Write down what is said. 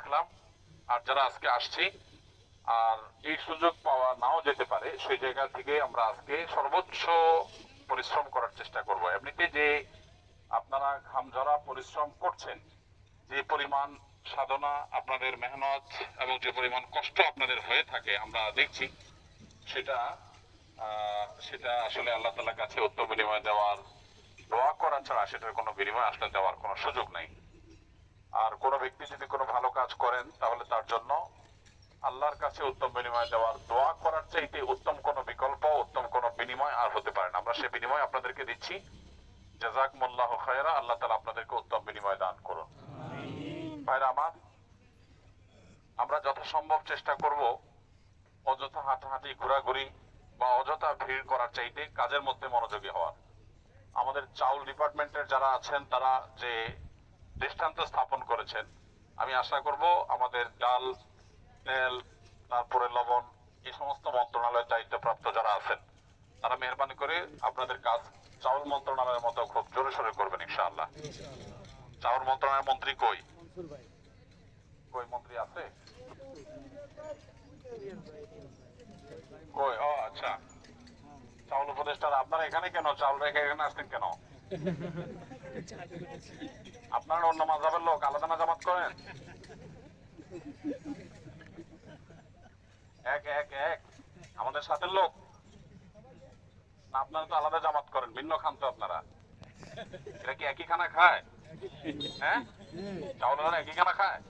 রাখলাম। আর যারা আজকে আসছি আর এই সুযোগ পাওয়া নাও যেতে পারে, সেই জায়গা থেকে আমরা আজকে সর্বোচ্চ পরিশ্রম করার চেষ্টা করব। এমনিতে যে আপনারা ঘামঝরা পরিশ্রম করছেন, যে পরিমাণ সাধনা আপনাদের মেহনত এবং যে পরিমাণ কষ্ট আপনাদের হয়ে থাকে আমরা দেখছি, সেটা সেটা আসলে আল্লাহ তাআলার কাছে উত্তম বিনিময় দেওয়ার, দোয়া করা ছাড়া সেটার কোনো বিনিময় আসলে দেওয়ার কোনো সুযোগ নাই। আর কোনো ব্যক্তি যদি কোনো ভালো কাজ করেন তাহলে তার জন্য আল্লাহর কাছে উত্তম বিনিময় দেওয়ার, দোয়া করার চাইতে উত্তম কোনো বিকল্প, উত্তম কোনো বিনিময় আর হতে পারে না। আমরা সে বিনিময় আপনাদেরকে দিচ্ছি। জাযাকুমুল্লাহু খায়রা। আল্লাহ তাআলা আপনাদেরকে উত্তম বিনিময় দান করুন। ভাইরা আমার, আমরা যথাসম্ভব চেষ্টা করব অযথা হাঁটাহাঁটি, ঘোরাঘুরি বা অযথা ভিড় করার চাইতে কাজের মধ্যে মনোযোগী হওয়ার। আমাদের চাউল ডিপার্টমেন্টের যারা আছেন তারা যে দৃষ্টান্ত স্থাপন করেছেন, আমি আশা করব আমাদের ডাল, তেল, তারপরে লবণ, এই সমস্ত মন্ত্রণালয়ের দায়িত্বপ্রাপ্ত যারা আছেন তারা মেহরবানি করে আপনাদের কাজ চাউল মন্ত্রণালয়ের মতো খুব জোরে সোরে করবেন ইনশাআল্লাহ। চাউল মন্ত্রণালয়ের মন্ত্রী কই? কই মন্ত্রী আছে? কই? ও আচ্ছা, চাউল উপদেষ্টা আপনারা এখানে কেন? চাউল রেখে এখানে আসছেন কেন? আপনারা অন্য মাযহাবের লোক, আলাদা না জামাত করেন? এক এক এক আমাদের সাথে লোক না? আপনারা তো আলাদা জামাত করেন, ভিন্ন খান তো আপনারা। এরা কি একই খানা খায়? হ্যাঁ, চাউল একই খানা খায়?